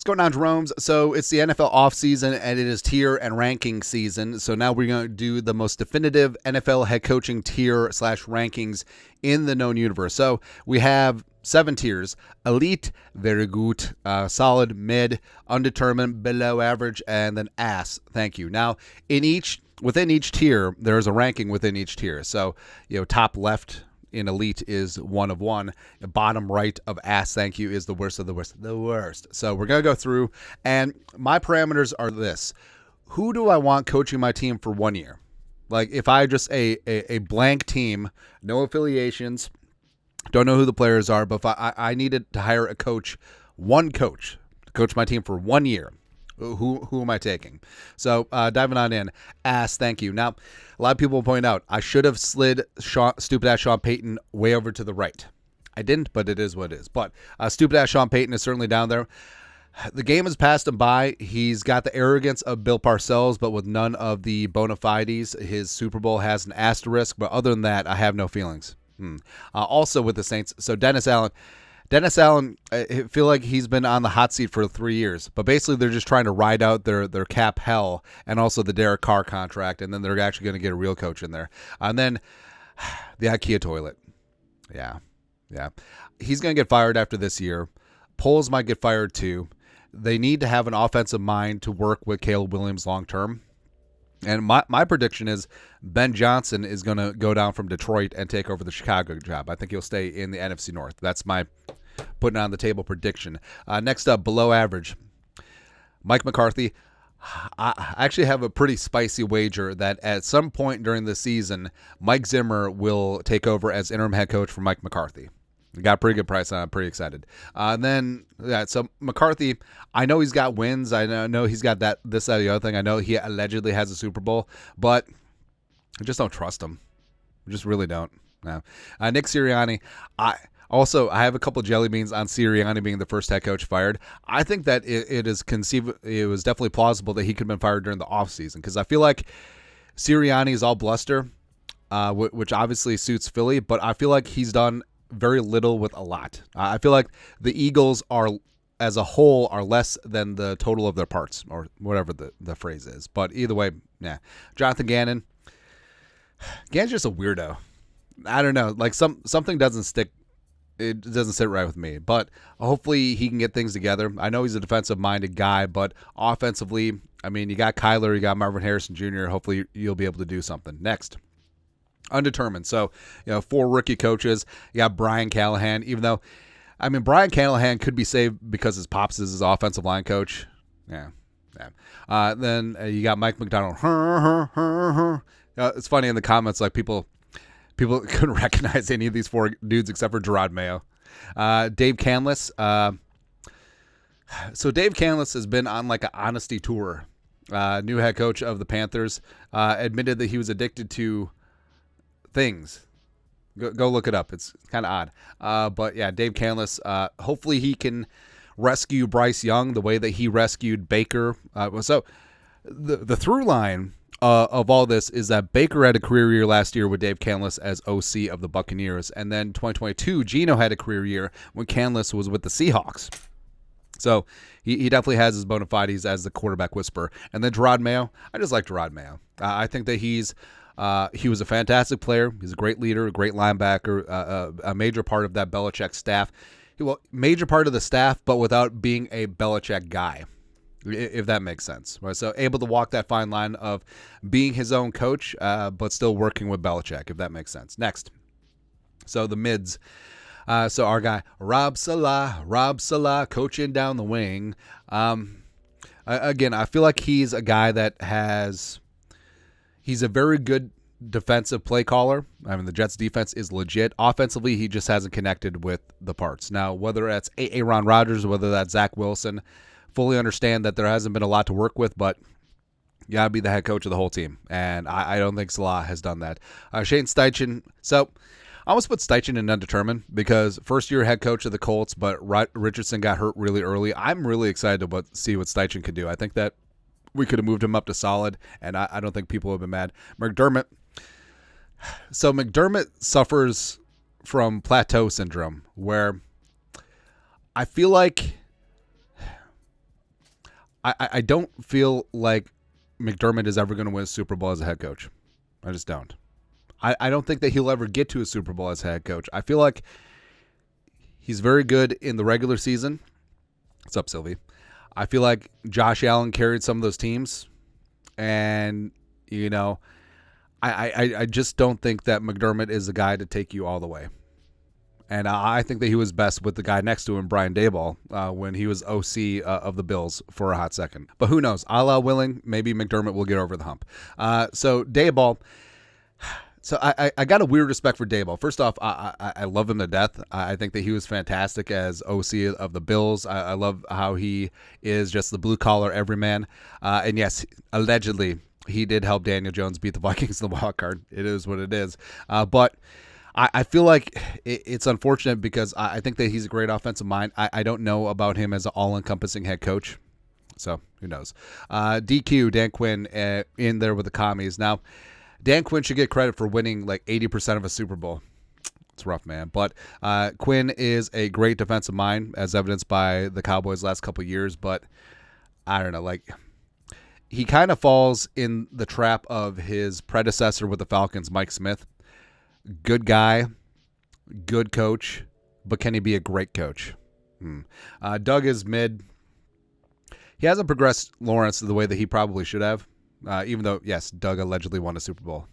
What's going on, Jerome's? So it's the NFL offseason, and it is tier and ranking season. So now we're going to do the most definitive NFL head coaching tier / rankings in the known universe. So we have 7 tiers: elite, very good, solid, mid, undetermined, below average, and then ass. Thank you. Now, within each tier, there's a ranking within each tier. So, top left in elite is 1 of 1. Bottom right of ass, thank you, is the worst of the worst. The worst. So we're going to go through, and my parameters are this. Who do I want coaching my team for 1 year? Like, if I just a blank team, no affiliations, don't know who the players are, but if I needed to hire one coach to coach my team for 1 year, who am I taking? So diving on in, ass, thank you. Now, a lot of people point out I should have slid stupid-ass Sean Payton way over to the right. I didn't, but it is what it is. But stupid-ass Sean Payton is certainly down there. The game has passed him by. He's got the arrogance of Bill Parcells, but with none of the bona fides. His Super Bowl has an asterisk, but other than that, I have no feelings. Also with the Saints, so Dennis Allen, I feel like he's been on the hot seat for 3 years, but basically they're just trying to ride out their cap hell and also the Derek Carr contract, and then they're actually going to get a real coach in there. And then the IKEA toilet. Yeah. He's going to get fired after this year. Poles might get fired too. They need to have an offensive mind to work with Caleb Williams long term. And my prediction is Ben Johnson is going to go down from Detroit and take over the Chicago job. I think he'll stay in the NFC North. That's my putting on the table prediction. Next up, below average, Mike McCarthy. I actually have a pretty spicy wager that at some point during the season, Mike Zimmer will take over as interim head coach for Mike McCarthy. Got a pretty good price on it. I'm pretty excited. So McCarthy, I know he's got wins. I know he's got this, that, the other thing. I know he allegedly has a Super Bowl, but I just don't trust him. I just really don't. No. Nick Sirianni, I have a couple jelly beans on Sirianni being the first head coach fired. I think that it was definitely plausible that he could have been fired during the offseason, because I feel like Sirianni is all bluster, which obviously suits Philly, but I feel like he's done very little with a lot. I feel like the Eagles are, as a whole, are less than the total of their parts, or whatever the phrase is. But either way, yeah. Jonathan Gannon. Gannon's just a weirdo. I don't know. Like something doesn't stick. It doesn't sit right with me. But hopefully he can get things together. I know he's a defensive-minded guy, but offensively, I mean, you got Kyler, you got Marvin Harrison Jr. Hopefully you'll be able to do something. Next. Undetermined. So, 4 rookie coaches. You got Brian Callahan, even though, I mean, Brian Callahan could be saved because his pops is his offensive line coach. Yeah. Then you got Mike McDonald. It's funny in the comments, like people couldn't recognize any of these 4 dudes except for Gerard Mayo. Dave Canlis. So Dave Canlis has been on like an honesty tour. New head coach of the Panthers. Admitted that he was addicted to things. Go look it up. It's kind of odd. But yeah, Dave Canlis, hopefully he can rescue Bryce Young the way that he rescued Baker. So the through line of all this is that Baker had a career year last year with Dave Canlis as OC of the Buccaneers. And then 2022, Geno had a career year when Canlis was with the Seahawks. So he definitely has his bona fides as the quarterback whisperer. And then Gerard Mayo, I just like Gerard Mayo. I think that he was a fantastic player. He's a great leader, a great linebacker, a major part of that Belichick staff. Major part of the staff, but without being a Belichick guy, if that makes sense. Right? So able to walk that fine line of being his own coach, but still working with Belichick, if that makes sense. Next. So the mids. So our guy, Rob Salah, coaching down the wing. Again, I feel like he's a guy that he's a very good defensive play caller. I mean, the Jets defense is legit. Offensively, he just hasn't connected with the parts. Now, whether that's Aaron Rodgers or whether that's Zach Wilson, fully understand that there hasn't been a lot to work with, but you got to be the head coach of the whole team. And I don't think Salah has done that. Shane Steichen. So I almost put Steichen in undetermined because first-year head coach of the Colts, but Richardson got hurt really early. I'm really excited to see what Steichen could do. I think that we could have moved him up to solid, and I don't think people have been mad. McDermott. So McDermott suffers from plateau syndrome, where I feel like I don't feel like McDermott is ever going to win a Super Bowl as a head coach. I just don't. I don't think that he'll ever get to a Super Bowl as a head coach. I feel like he's very good in the regular season. What's up, Sylvie? I feel like Josh Allen carried some of those teams. And, I just don't think that McDermott is the guy to take you all the way. And I think that he was best with the guy next to him, Brian Daboll, when he was OC of the Bills for a hot second. But who knows? Allah willing, maybe McDermott will get over the hump. So Daboll. So I got a weird respect for Daboll. First off, I love him to death. I think that he was fantastic as OC of the Bills. I love how he is just the blue-collar everyman. And yes, allegedly, he did help Daniel Jones beat the Vikings in the wild card. It is what it is. But I feel like it's unfortunate because I think that he's a great offensive mind. I don't know about him as an all-encompassing head coach. So who knows? DQ, Dan Quinn, in there with the commies. Now, Dan Quinn should get credit for winning like 80% of a Super Bowl. It's rough, man. But Quinn is a great defensive mind, as evidenced by the Cowboys last couple of years. But I don't know, like he kind of falls in the trap of his predecessor with the Falcons, Mike Smith. Good guy, good coach, but can he be a great coach? Doug is mid. He hasn't progressed Lawrence the way that he probably should have. Even though, yes, Doug allegedly won a Super Bowl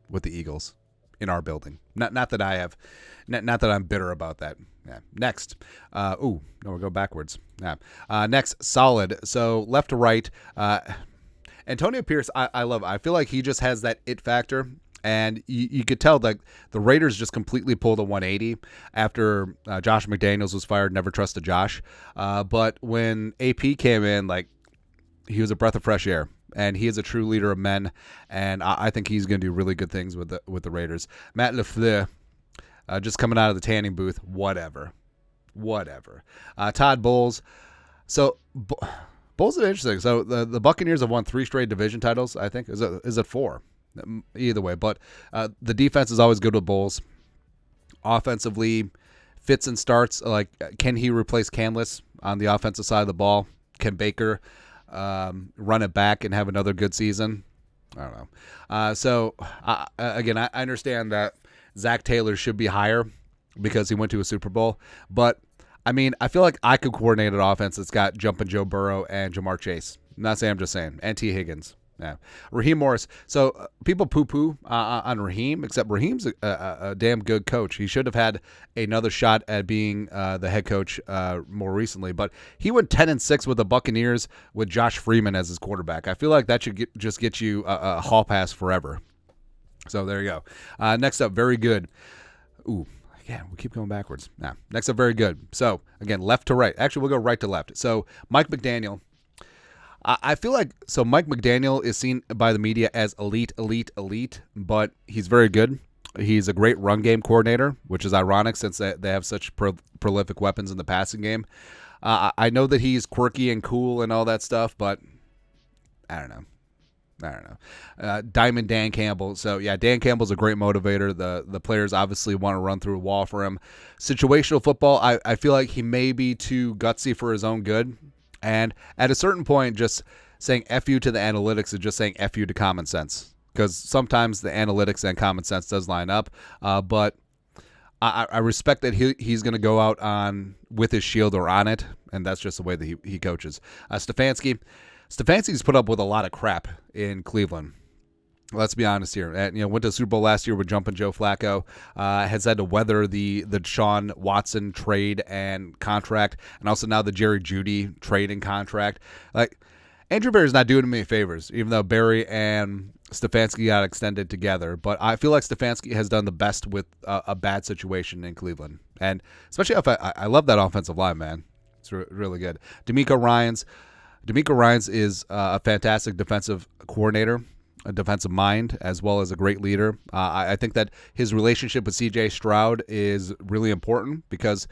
with the Eagles in our building. Not that I have, not that I'm bitter about that. Yeah. Next. No, we'll go backwards. Yeah. Next, solid. So left to right. Antonio Pierce, I love. I feel like he just has that it factor. And you could tell that the Raiders just completely pulled a 180 after Josh McDaniels was fired. Never trusted Josh. But when AP came in, like he was a breath of fresh air. And he is a true leader of men, and I think he's going to do really good things with the Raiders. Matt LaFleur, just coming out of the tanning booth, whatever. Todd Bowles. So Bowles is interesting. So the Buccaneers have won 3 straight division titles, I think. Is it 4? Either way. But the defense is always good with Bowles. Offensively, fits and starts. Like, can he replace Canlis on the offensive side of the ball? Can Baker run it back and have another good season? I don't know. Again, I understand that Zach Taylor should be higher because he went to a Super Bowl. But, I mean, I feel like I could coordinate an offense that's got Jumpin' Joe Burrow and Jamar Chase. I'm not saying, I'm just saying. And T. Higgins. Yeah. Raheem Morris. So people poo-poo on Raheem, except Raheem's a damn good coach. He should have had another shot at being the head coach more recently, but he went 10-6 with the Buccaneers with Josh Freeman as his quarterback. I feel like that should just get you a hall pass forever. So there you go. Next up, very good. Ooh. Yeah, we keep going backwards. Nah. Next up, very good. So, again, left to right. Actually, we'll go right to left. So, Mike McDaniel. I feel like, so Mike McDaniel is seen by the media as elite, but he's very good. He's a great run game coordinator, which is ironic since they have such prolific weapons in the passing game. I know that he's quirky and cool and all that stuff, but I don't know. Diamond Dan Campbell. So, yeah, Dan Campbell's a great motivator. The players obviously want to run through a wall for him. Situational football, I feel like he may be too gutsy for his own good. And at a certain point, just saying F you to the analytics is just saying F you to common sense. Because sometimes the analytics and common sense does line up. But I respect that he's going to go out on with his shield or on it. And that's just the way that he coaches. Stefanski's put up with a lot of crap in Cleveland. Let's be honest here. Went to the Super Bowl last year with Jumpin' Joe Flacco. Has had to weather the Deshaun Watson trade and contract, and also now the Jerry Jeudy trade and contract. Like, Andrew Berry's not doing me favors, even though Berry and Stefanski got extended together. But I feel like Stefanski has done the best with a bad situation in Cleveland, and especially if I love that offensive line, man. It's really good. DeMeco Ryans is a fantastic defensive coordinator, a defensive mind, as well as a great leader. I think that his relationship with C.J. Stroud is really important because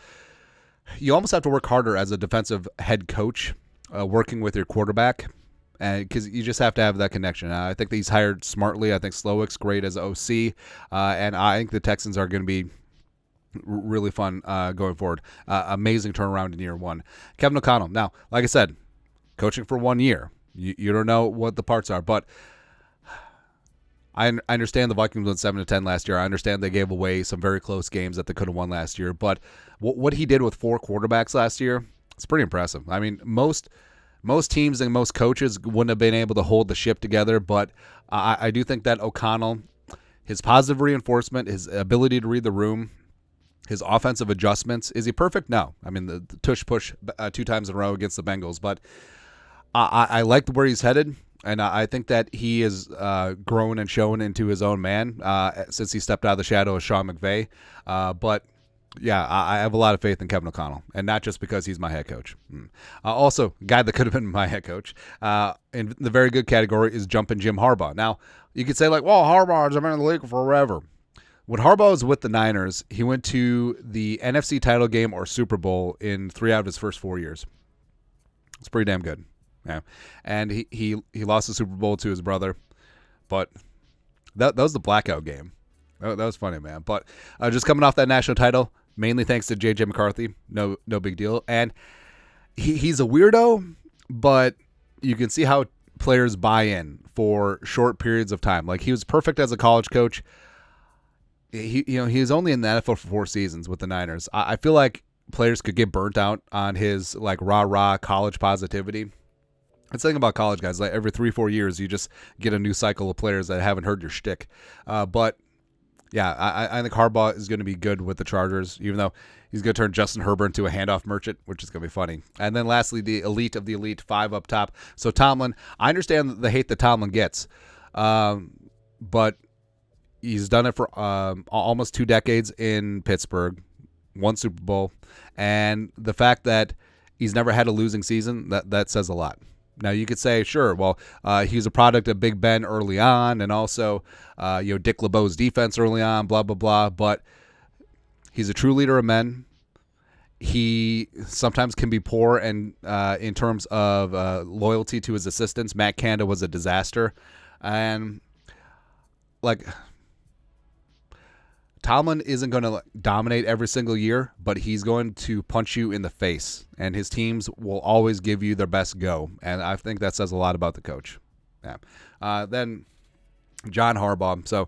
you almost have to work harder as a defensive head coach working with your quarterback, because you just have to have that connection. I think that he's hired smartly. I think Slowick's great as OC, and I think the Texans are going to be really fun going forward. Amazing turnaround in year one. Kevin O'Connell. Now, like I said, coaching for 1 year. You don't know what the parts are, but I understand the Vikings went 7-10 last year. I understand they gave away some very close games that they could have won last year. But what he did with 4 quarterbacks last year, it's pretty impressive. I mean, most teams and most coaches wouldn't have been able to hold the ship together. But I do think that O'Connell, his positive reinforcement, his ability to read the room, his offensive adjustments, is he perfect? No. I mean, the tush push 2 times in a row against the Bengals. But I like where he's headed. And I think that he has grown and shown into his own man since he stepped out of the shadow of Sean McVay. But, yeah, I have a lot of faith in Kevin O'Connell, and not just because he's my head coach. Also, a guy that could have been my head coach in the very good category is jumping Jim Harbaugh. Now, you could say, like, well, Harbaugh's been in the league forever. When Harbaugh was with the Niners, he went to the NFC title game or Super Bowl in 3 out of his first 4 years. It's pretty damn good. Yeah, and he lost the Super Bowl to his brother, but that was the blackout game. That was funny, man. But just coming off that national title, mainly thanks to J.J. McCarthy, no big deal. And he's a weirdo, but you can see how players buy in for short periods of time. Like, he was perfect as a college coach. He was only in the NFL for 4 seasons with the Niners. I feel like players could get burnt out on his like rah college positivity. That's the thing about college guys. Like, every 3-4 years, you just get a new cycle of players that haven't heard your shtick. But, yeah, I think Harbaugh is going to be good with the Chargers, even though he's going to turn Justin Herbert into a handoff merchant, which is going to be funny. And then lastly, the elite of the elite, 5 up top. So Tomlin, I understand the hate that Tomlin gets, but he's done it for almost 2 decades in Pittsburgh, 1 Super Bowl, and the fact that he's never had a losing season, that says a lot. Now, you could say, sure, well, he was a product of Big Ben early on, and also, Dick LeBeau's defense early on, blah, blah, blah. But he's a true leader of men. He sometimes can be poor and in terms of loyalty to his assistants. Matt Canada was a disaster. And, like, Tomlin isn't going to dominate every single year, but he's going to punch you in the face, and his teams will always give you their best go, and I think that says a lot about the coach. Yeah. Then John Harbaugh. So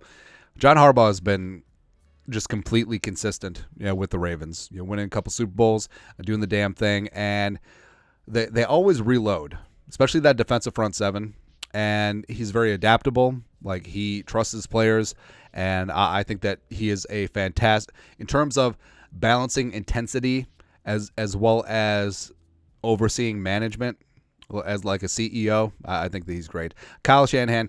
John Harbaugh has been just completely consistent, with the Ravens. Winning a couple Super Bowls, doing the damn thing, and they always reload, especially that defensive front 7. And he's very adaptable. Like, he trusts his players, and I think that he is a fantastic in terms of balancing intensity as well as overseeing management as like a CEO. I think that he's great. Kyle Shanahan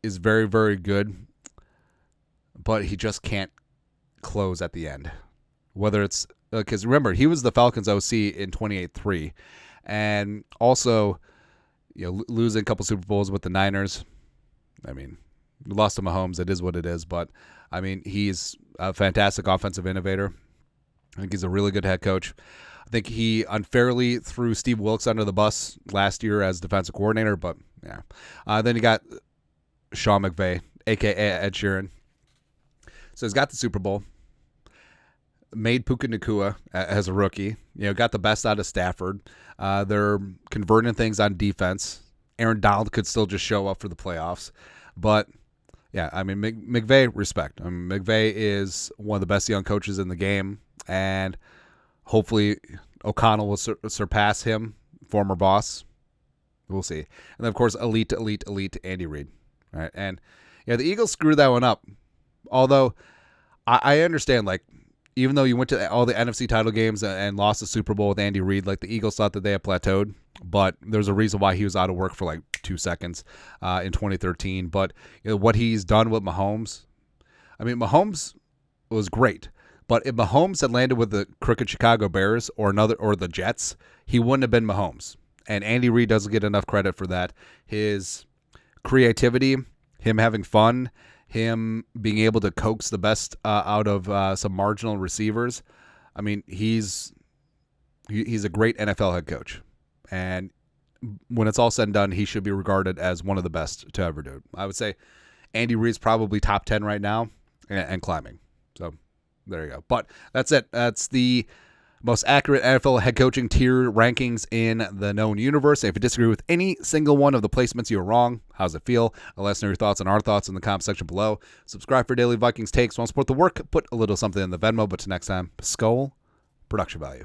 is very, very good, but he just can't close at the end. Whether it's because remember, he was the Falcons OC in 28-3. And also, losing a couple Super Bowls with the Niners. I mean, we lost to Mahomes. It is what it is. But, I mean, he's a fantastic offensive innovator. I think he's a really good head coach. I think he unfairly threw Steve Wilkes under the bus last year as defensive coordinator. But, yeah. Then you got Sean McVay, a.k.a. Ed Sheeran. So he's got the Super Bowl. Made Puka Nacua as a rookie. Got the best out of Stafford. They're converting things on defense. Aaron Donald could still just show up for the playoffs. But, yeah, I mean, McVay, respect. I mean, McVay is one of the best young coaches in the game. And hopefully O'Connell will surpass him, former boss. We'll see. And then, of course, elite Andy Reid. All right? And, the Eagles screwed that one up. Although, I understand, like, even though you went to all the NFC title games and lost the Super Bowl with Andy Reid, like, the Eagles thought that they had plateaued, but there's a reason why he was out of work for like 2 seconds in 2013. But what he's done with Mahomes, I mean, Mahomes was great, but if Mahomes had landed with the crooked Chicago Bears or the Jets, he wouldn't have been Mahomes. And Andy Reid doesn't get enough credit for that. His creativity, him having fun, him being able to coax the best out of some marginal receivers. I mean, he's a great NFL head coach. And when it's all said and done, he should be regarded as one of the best to ever do it. I would say Andy Reid's probably top 10 right now and climbing. So there you go. But that's it. That's the most accurate NFL head coaching tier rankings in the known universe. And if you disagree with any single one of the placements, you're wrong. How's it feel? Let us know your thoughts and our thoughts in the comment section below. Subscribe for daily Vikings takes. Want to support the work? Put a little something in the Venmo. But till next time, Skull Production Value.